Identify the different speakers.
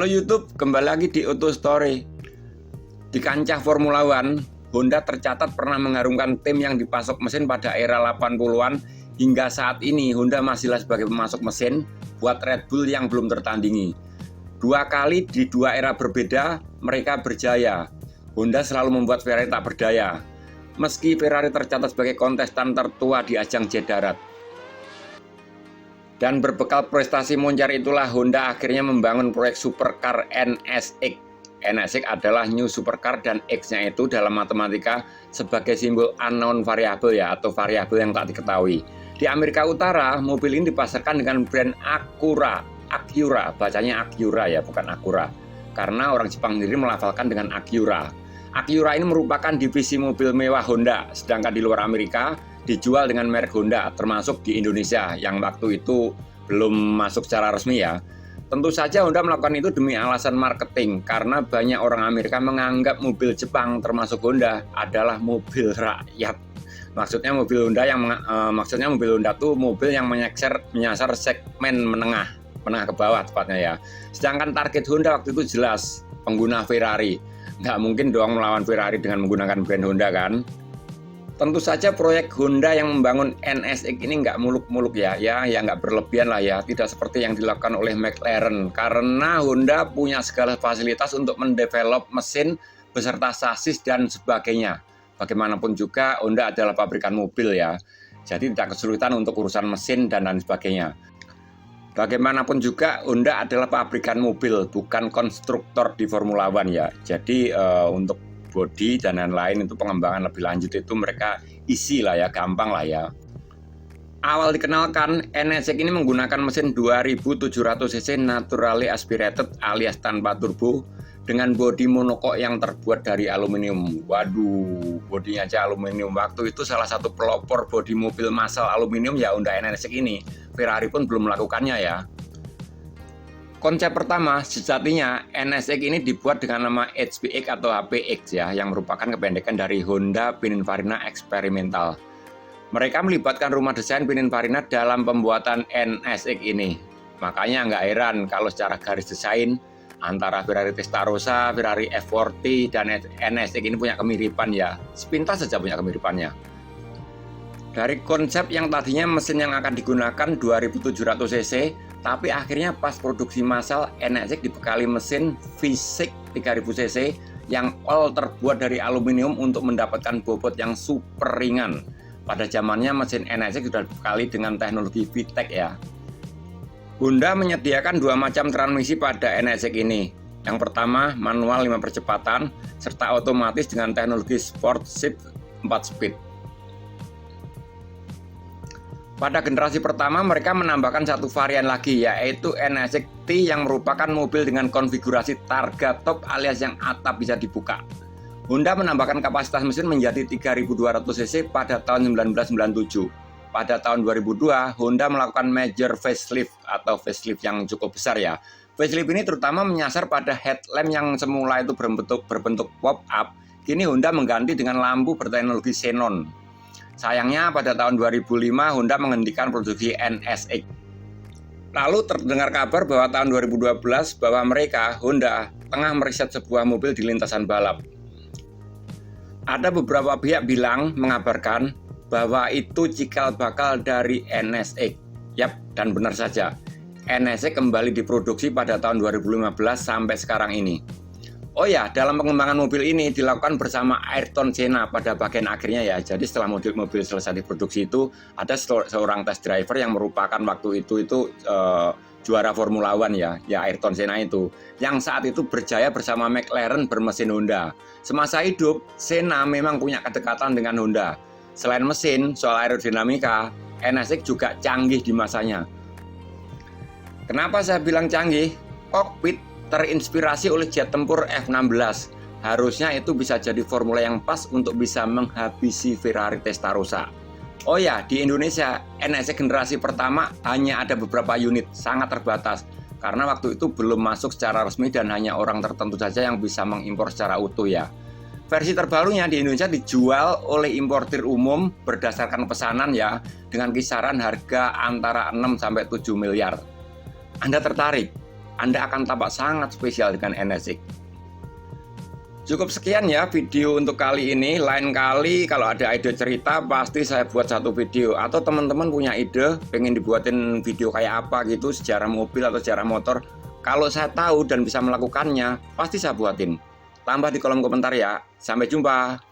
Speaker 1: Halo YouTube, kembali lagi di Auto Story. Di kancah Formula One, Honda tercatat pernah mengharumkan tim yang dipasok mesin pada era 80-an. Hingga saat ini, Honda masihlah sebagai pemasok mesin buat Red Bull yang belum tertandingi. 2 kali di 2 era berbeda, mereka berjaya. Honda selalu membuat Ferrari tak berdaya. Meski Ferrari tercatat sebagai kontestan tertua di ajang jet darat. Dan berbekal prestasi moncer itulah Honda akhirnya membangun proyek supercar NSX. NSX adalah New Supercar dan X-nya itu dalam matematika sebagai simbol unknown variable ya, atau variabel yang tak diketahui. Di Amerika Utara, mobil ini dipasarkan dengan brand Acura, bacanya Acura ya, bukan Acura. Karena orang Jepang sendiri melafalkan dengan Acura. Acura ini merupakan divisi mobil mewah Honda, sedangkan di luar Amerika dijual dengan merek Honda, termasuk di Indonesia yang waktu itu belum masuk secara resmi ya. Tentu saja Honda melakukan itu demi alasan marketing, karena banyak orang Amerika menganggap mobil Jepang termasuk Honda adalah mobil rakyat. Maksudnya mobil Honda tuh mobil yang menyasar segmen menengah ke bawah tepatnya ya. Sedangkan target Honda waktu itu jelas, pengguna Ferrari. Nggak mungkin dong melawan Ferrari dengan menggunakan brand Honda kan. Tentu saja proyek Honda yang membangun NSX ini nggak muluk-muluk ya nggak berlebihan lah ya, tidak seperti yang dilakukan oleh McLaren, karena Honda punya segala fasilitas untuk mendevelop mesin beserta sasis dan sebagainya. Bagaimanapun juga Honda adalah pabrikan mobil ya, jadi tidak kesulitan untuk urusan mesin dan lain sebagainya. Bagaimanapun juga Honda adalah pabrikan mobil, bukan konstruktor di Formula One ya, jadi untuk bodi dan lain-lain itu pengembangan lebih lanjut itu mereka isi lah ya, gampang lah ya. Awal dikenalkan, NSX ini menggunakan mesin 2700 cc naturally aspirated alias tanpa turbo dengan bodi monokok yang terbuat dari aluminium. Waduh, bodinya aja aluminium. Waktu itu salah satu pelopor bodi mobil massal aluminium ya Honda NSX ini. Ferrari pun belum melakukannya ya. Konsep pertama, sejatinya NSX ini dibuat dengan nama HPX atau HPX ya, yang merupakan kependekan dari Honda Pininfarina Experimental. Mereka melibatkan rumah desain Pininfarina dalam pembuatan NSX ini. Makanya nggak heran kalau secara garis desain antara Ferrari Testarossa, Ferrari F40 dan NSX ini punya kemiripan ya, sepintas saja punya kemiripannya. Dari konsep yang tadinya mesin yang akan digunakan 2700 cc, tapi akhirnya pas produksi massal NSX dibekali mesin V6 3000 cc yang all terbuat dari aluminium untuk mendapatkan bobot yang super ringan. Pada zamannya mesin NSX sudah dibekali dengan teknologi VTEC ya. Honda menyediakan 2 macam transmisi pada NSX ini. Yang pertama manual 5 percepatan serta otomatis dengan teknologi Sport Shift 4 speed. Pada generasi pertama mereka menambahkan satu varian lagi yaitu NSX T yang merupakan mobil dengan konfigurasi targa top alias yang atap bisa dibuka. Honda menambahkan kapasitas mesin menjadi 3200 cc pada tahun 1997. Pada tahun 2002 Honda melakukan major facelift atau facelift yang cukup besar ya. Facelift ini terutama menyasar pada headlamp yang semula itu berbentuk pop up. Kini Honda mengganti dengan lampu berteknologi xenon. Sayangnya pada tahun 2005 Honda menghentikan produksi NSX. Lalu terdengar kabar bahwa tahun 2012 bahwa Honda tengah meriset sebuah mobil di lintasan balap. Ada beberapa pihak mengabarkan bahwa itu cikal bakal dari NSX. Yap, dan benar saja. NSX kembali diproduksi pada tahun 2015 sampai sekarang ini. Oh ya, dalam pengembangan mobil ini dilakukan bersama Ayrton Senna pada bagian akhirnya ya. Jadi setelah mobil selesai diproduksi itu ada seorang test driver yang merupakan waktu itu juara Formula One ya Ayrton Senna itu. Yang saat itu berjaya bersama McLaren bermesin Honda. Semasa hidup, Senna memang punya kedekatan dengan Honda. Selain mesin, soal aerodinamika, NSX juga canggih di masanya. Kenapa saya bilang canggih? Kokpit terinspirasi oleh jet tempur F-16. Harusnya itu bisa jadi formula yang pas untuk bisa menghabisi Ferrari Testarossa. Oh ya, di Indonesia NSX generasi pertama hanya ada beberapa unit, sangat terbatas. Karena waktu itu belum masuk secara resmi dan hanya orang tertentu saja yang bisa mengimpor secara utuh ya. Versi terbarunya di Indonesia dijual oleh importir umum berdasarkan pesanan ya, dengan kisaran harga antara 6 sampai 7 miliar. Anda tertarik? Anda akan tampak sangat spesial dengan NSX. Cukup sekian ya video untuk kali ini. Lain kali kalau ada ide cerita pasti saya buat satu video. Atau teman-teman punya ide pengen dibuatin video kayak apa gitu, sejarah mobil atau sejarah motor, kalau saya tahu dan bisa melakukannya pasti saya buatin. Tambah di kolom komentar ya. Sampai jumpa.